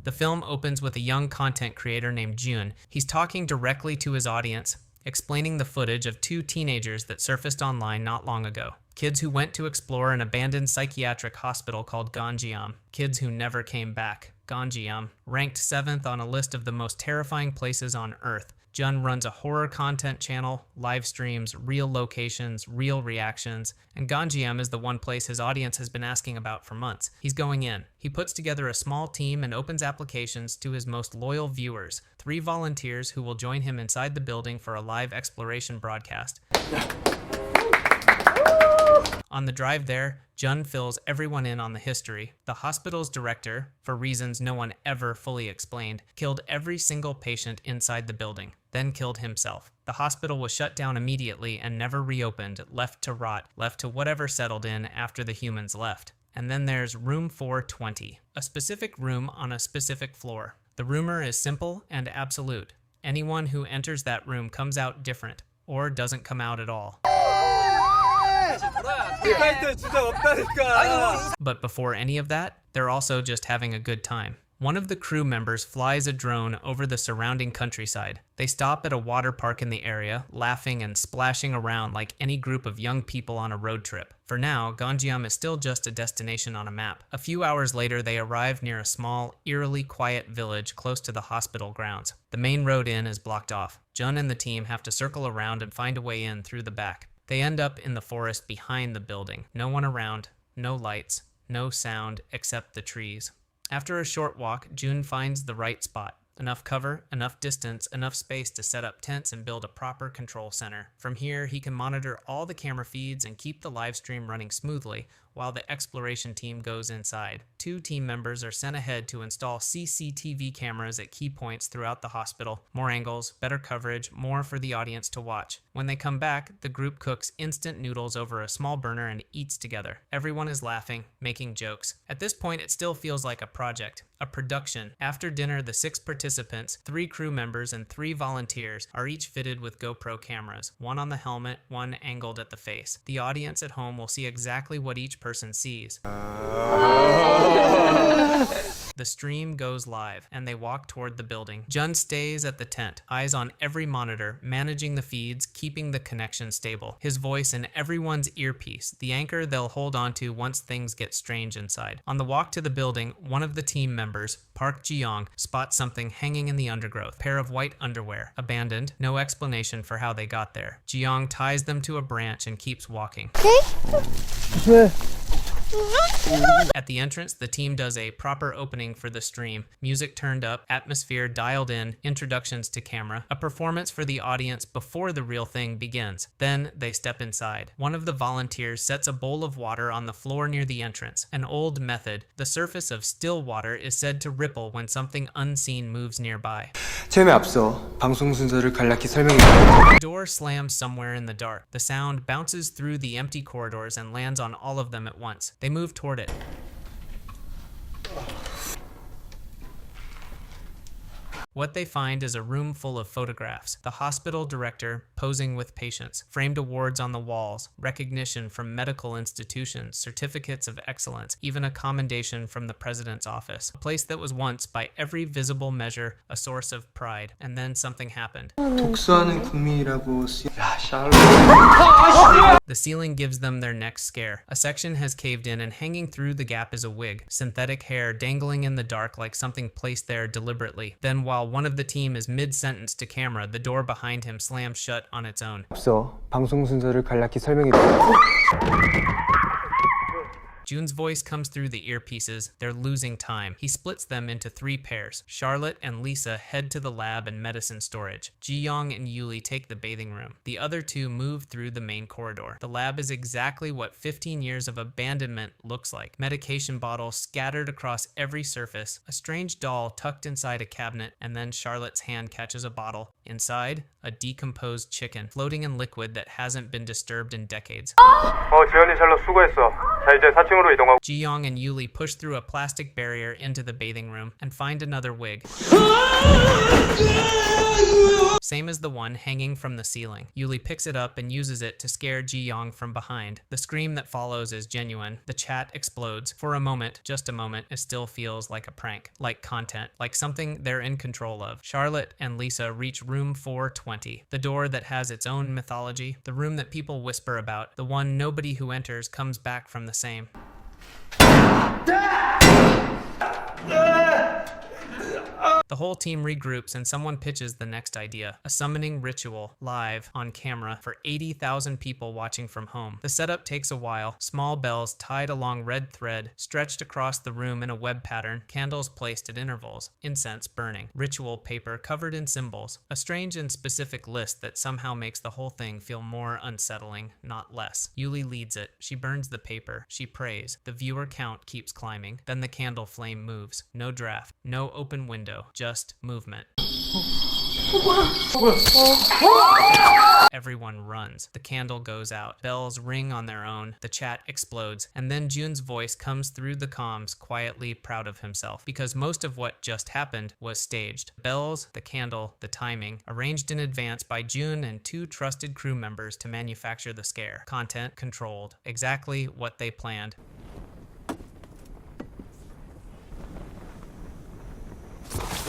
The film opens with a young content creator named Jun. He's talking directly to his audience, explaining the footage of two teenagers that surfaced online not long ago. Kids who went to explore an abandoned psychiatric hospital called Gonjiam. Kids who never came back. Gonjiam, ranked 7th on a list of the most terrifying places on Earth. Jun runs a horror content channel, live streams, real locations, real reactions, and Gonjiam is the one place his audience has been asking about for months. He's going in. He puts together a small team and opens applications to his most loyal viewers, 3 volunteers who will join him inside the building for a live exploration broadcast. On the drive there, Jun fills everyone in on the history. The hospital's director, for reasons no one ever fully explained, killed every single patient inside the building, then killed himself. The hospital was shut down immediately and never reopened, left to rot, left to whatever settled in after the humans left. And then there's room 420, a specific room on a specific floor. The rumor is simple and absolute. Anyone who enters that room comes out different, or doesn't come out at all. But before any of that, they're also just having a good time. One of the crew members flies a drone over the surrounding countryside. They stop at a water park in the area, laughing and splashing around like any group of young people on a road trip. For now, Gonjiam is still just a destination on a map. A few hours later, they arrive near a small, eerily quiet village close to the hospital grounds. The main road in is blocked off. Jun and the team have to circle around and find a way in through the back. They end up in the forest behind the building. No one around, no lights, no sound except the trees. After a short walk, Jun finds the right spot. Enough cover, enough distance, enough space to set up tents and build a proper control center. From here, he can monitor all the camera feeds and keep the live stream running smoothly while the exploration team goes inside. 2 team members are sent ahead to install CCTV cameras at key points throughout the hospital. More angles, better coverage, more for the audience to watch. When they come back, the group cooks instant noodles over a small burner and eats together. Everyone is laughing, making jokes. At this point, it still feels like a project, a production. After dinner, the 6 participants, 3 crew members, and 3 volunteers are each fitted with GoPro cameras, one on the helmet, one angled at the face. The audience at home will see exactly what each person sees. The stream goes live, and they walk toward the building. Jun stays at the tent, eyes on every monitor, managing the feeds, keeping the connection stable. His voice in everyone's earpiece, the anchor they'll hold onto once things get strange inside. On the walk to the building, one of the team members, Park Ji-young, spots something hanging in the undergrowth. A pair of white underwear, abandoned, no explanation for how they got there. Ji-young ties them to a branch and keeps walking. At the entrance, the team does a proper opening for the stream. Music turned up, atmosphere dialed in, introductions to camera, a performance for the audience before the real thing begins. Then they step inside. One of the volunteers sets a bowl of water on the floor near the entrance. An old method. The surface of still water is said to ripple when something unseen moves nearby. 처음에 앞서 방송 순서를 간략히 설명해. The door slams somewhere in the dark. The sound bounces through the empty corridors and lands on all of them at once. They move toward it. What they find is a room full of photographs. The hospital director posing with patients, framed awards on the walls, recognition from medical institutions, certificates of excellence, even a commendation from the president's office. A place that was once, by every visible measure, a source of pride. And then something happened. 독서하는 국민이라고 The ceiling gives them their next scare. A section has caved in, and hanging through the gap is a wig. Synthetic hair dangling in the dark like something placed there deliberately. Then while one of the team is mid-sentence to camera, the door behind him slams shut on its own. 앞서 방송 순서를 간략히 설명해. Jun's voice comes through the earpieces. They're losing time. He splits them into 3 pairs. Charlotte and Lisa head to the lab and medicine storage. Ji-young and Yuli take the bathing room. The other 2 move through the main corridor. The lab is exactly what 15 years of abandonment looks like. Medication bottles scattered across every surface, a strange doll tucked inside a cabinet, and then Charlotte's hand catches a bottle. Inside, a decomposed chicken, floating in liquid that hasn't been disturbed in decades. 지연이 샬롯 수고했어. 자, 이제 4층으로 이동하고. Ji-young and Yuli push through a plastic barrier into the bathing room and find another wig. Same as the one hanging from the ceiling. Yuli picks it up and uses it to scare Ji-young from behind. The scream that follows is genuine. The chat explodes. For a moment, just a moment, it still feels like a prank, like content, like something they're in control of. Charlotte and Lisa reach room 420, the door that has its own mythology, the room that people whisper about, the one nobody who enters comes back from the same. The whole team regroups and someone pitches the next idea, a summoning ritual live on camera for 80,000 people watching from home. The setup takes a while, small bells tied along red thread, stretched across the room in a web pattern, candles placed at intervals, incense burning, ritual paper covered in symbols, a strange and specific list that somehow makes the whole thing feel more unsettling, not less. Yuli leads it. She burns the paper. She prays. The viewer count keeps climbing. Then the candle flame moves. No draft, no open window, just movement. Everyone runs. The candle goes out. Bells ring on their own. The chat explodes. And then Jun's voice comes through the comms, quietly proud of himself. Because most of what just happened was staged. The bells, the candle, the timing, arranged in advance by Jun and 2 trusted crew members to manufacture the scare. Content controlled. Exactly what they planned.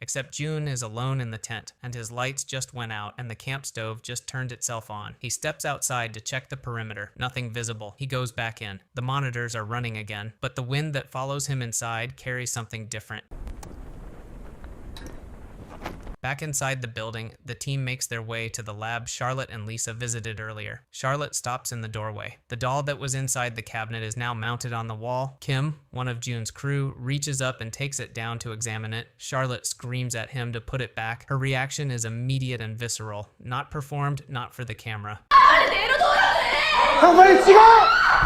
Except Jun is alone in the tent, and his lights just went out, and the camp stove just turned itself on. He steps outside to check the perimeter. Nothing visible. He goes back in. The monitors are running again, but the wind that follows him inside carries something different. Back inside the building, the team makes their way to the lab Charlotte and Lisa visited earlier. Charlotte stops in the doorway. The doll that was inside the cabinet is now mounted on the wall. Kim, one of Jun's crew, reaches up and takes it down to examine it. Charlotte screams at him to put it back. Her reaction is immediate and visceral. Not performed, not for the camera.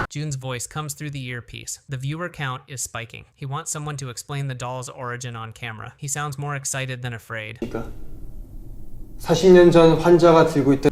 Jun's voice comes through the earpiece. The viewer count is spiking. He wants someone to explain the doll's origin on camera. He sounds more excited than afraid. 40년 전 환자가 들고 있던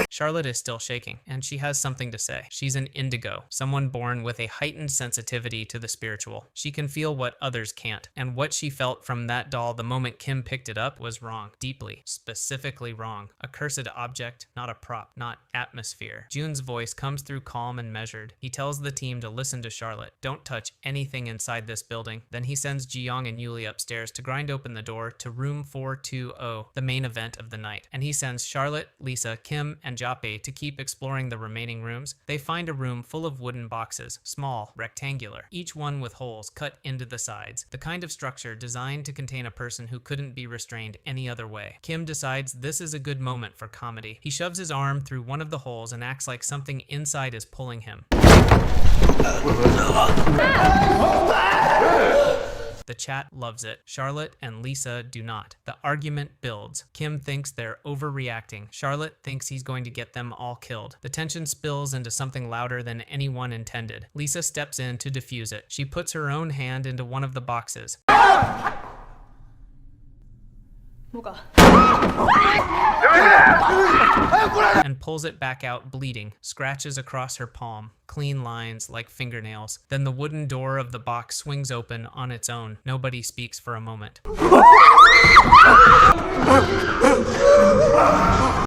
Charlotte is still shaking, and she has something to say. She's an indigo, someone born with a heightened sensitivity to the spiritual. She can feel what others can't, and what she felt from that doll the moment Kim picked it up was wrong. Deeply, specifically wrong. A cursed object, not a prop, not atmosphere. Jun's voice comes through calm and measured. He tells the team to listen to Charlotte. Don't touch anything inside this building. Then he sends Ji-young and Yuli upstairs to grind open the door to room 420, the main event of the night. And he sends Charlotte, Lisa, Kim, and Jape to keep exploring the remaining rooms. They find a room full of wooden boxes, small, rectangular, each one with holes cut into the sides, the kind of structure designed to contain a person who couldn't be restrained any other way. Kim decides this is a good moment for comedy. He shoves his arm through one of the holes and acts like something inside is pulling him. The chat loves it. Charlotte and Lisa do not. The argument builds. Kim thinks they're overreacting. Charlotte thinks he's going to get them all killed. The tension spills into something louder than anyone intended. Lisa steps in to defuse it. She puts her own hand into one of the boxes. 뭐가? And pulls it back out bleeding, scratches across her palm, clean lines like fingernails. Then the wooden door of the box swings open on its own. Nobody speaks for a moment.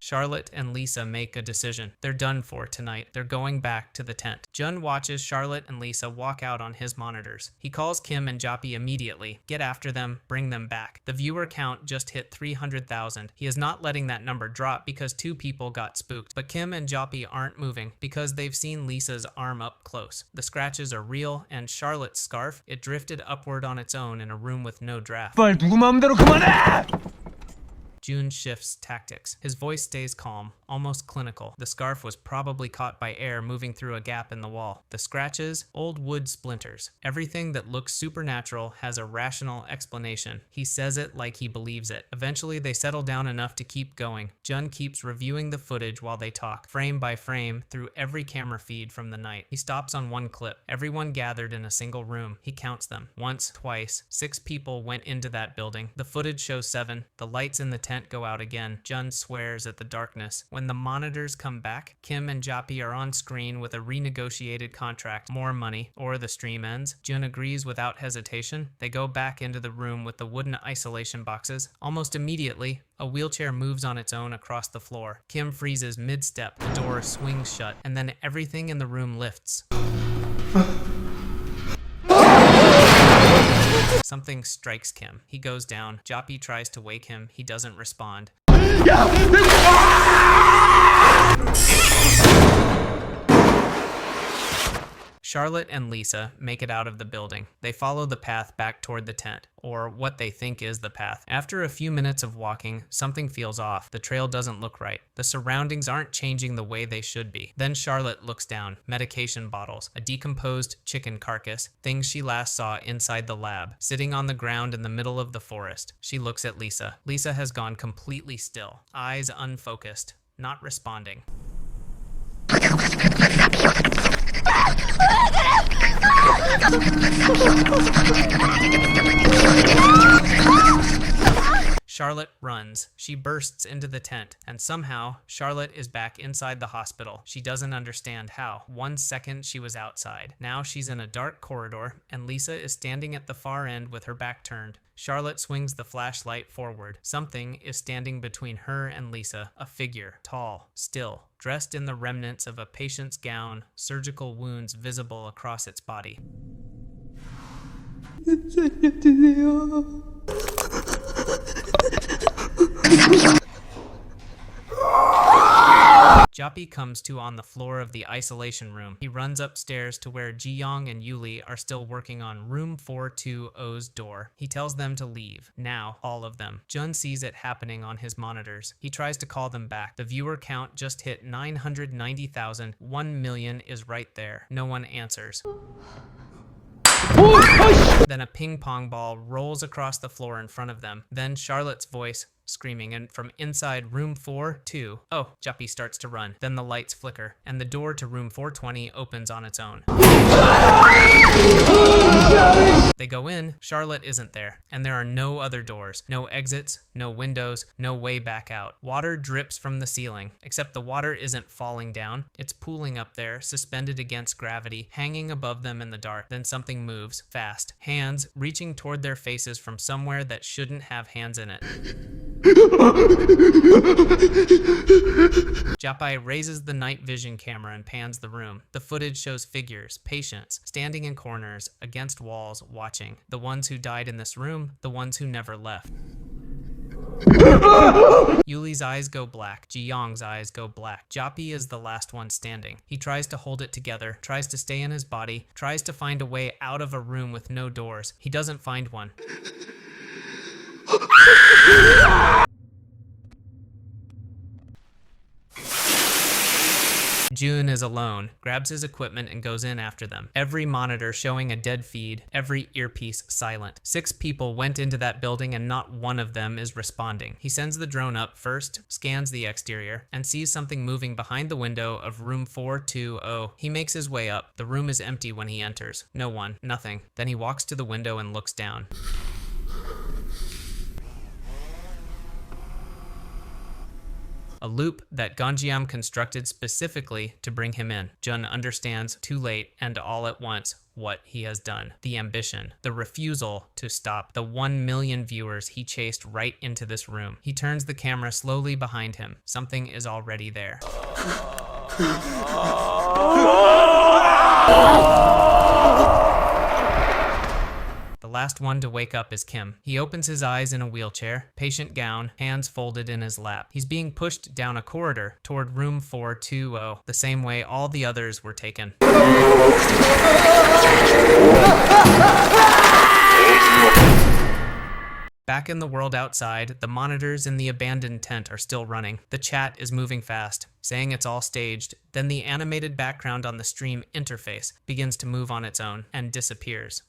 Charlotte and Lisa make a decision. They're done for tonight. They're going back to the tent. Jun watches Charlotte and Lisa walk out on his monitors. He calls Kim and Japi immediately. Get after them, bring them back. The viewer count just hit 300,000. He is not letting that number drop because 2 people got spooked. But Kim and Japi aren't moving because they've seen Lisa's arm up close. The scratches are real, and Charlotte's scarf, it drifted upward on its own in a room with no draft. 빨리 누구 마음대로 그만해! Jun shifts tactics. His voice stays calm, almost clinical. The scarf was probably caught by air moving through a gap in the wall. The scratches, old wood splinters. Everything that looks supernatural has a rational explanation. He says it like he believes it. Eventually, they settle down enough to keep going. Jun keeps reviewing the footage while they talk, frame by frame, through every camera feed from the night. He stops on one clip. Everyone gathered in a single room. He counts them. Once, twice, 6 people went into that building. The footage shows 7. The lights in the tent go out again. Jun swears at the darkness. When the monitors come back, Kim and Jappy are on screen with a renegotiated contract, more money, or the stream ends. Jun agrees without hesitation. They go back into the room with the wooden isolation boxes. Almost immediately, a wheelchair moves on its own across the floor. Kim freezes mid-step, the door swings shut, and then everything in the room lifts. Something strikes Kim. He goes down. Jappy tries to wake him. He doesn't respond. Charlotte and Lisa make it out of the building. They follow the path back toward the tent, or what they think is the path. After a few minutes of walking, something feels off. The trail doesn't look right. The surroundings aren't changing the way they should be. Then Charlotte looks down. Medication bottles, a decomposed chicken carcass, things she last saw inside the lab, sitting on the ground in the middle of the forest. She looks at Lisa. Lisa has gone completely still, eyes unfocused, not responding. Charlotte runs. She bursts into the tent, and somehow, Charlotte is back inside the hospital. She doesn't understand how. 1 second she was outside. Now she's in a dark corridor, and Lisa is standing at the far end with her back turned. Charlotte swings the flashlight forward. Something is standing between her and Lisa, a figure, tall, still, dressed in the remnants of a patient's gown, surgical wounds visible across its body. Jappy comes to on the floor of the isolation room. He runs upstairs to where Ji-young and Yuli are still working on room 420's door. He tells them to leave. Now, all of them. Jun sees it happening on his monitors. He tries to call them back. The viewer count just hit 990,000. 1 million is right there. No one answers. Then a ping pong ball rolls across the floor in front of them. Then Charlotte's voice screaming, and from inside room 4-2, oh, Jappy starts to run. Then the lights flicker, and the door to room 420 opens on its own. They go in, Charlotte isn't there, and there are no other doors, no exits, no windows, no way back out. Water drips from the ceiling, except the water isn't falling down. It's pooling up there, suspended against gravity, hanging above them in the dark. Then something moves, fast. Hands reaching toward their faces from somewhere that shouldn't have hands in it. Jappy raises the night vision camera and pans the room. The footage shows figures, patients, standing in corners, against walls, watching. The ones who died in this room, the ones who never left. Yuli's eyes go black. Ji-young's eyes go black. Jappy is the last one standing. He tries to hold it together, tries to stay in his body, tries to find a way out of a room with no doors. He doesn't find one. Jun is alone, grabs his equipment and goes in after them. Every monitor showing a dead feed, every earpiece silent. 6 people went into that building and not one of them is responding. He sends the drone up first, scans the exterior, and sees something moving behind the window of room 420. He makes his way up. The room is empty when he enters. No one, nothing. Then he walks to the window and looks down. A loop that Gonjiam constructed specifically to bring him in. Jun understands too late and all at once what he has done. The ambition, the refusal to stop the 1 million viewers he chased right into this room. He turns the camera slowly behind him. Something is already there. The last one to wake up is Kim. He opens his eyes in a wheelchair, patient gown, hands folded in his lap. He's being pushed down a corridor toward room 420, the same way all the others were taken. Back in the world outside, the monitors in the abandoned tent are still running. The chat is moving fast, saying it's all staged. Then the animated background on the stream interface begins to move on its own and disappears.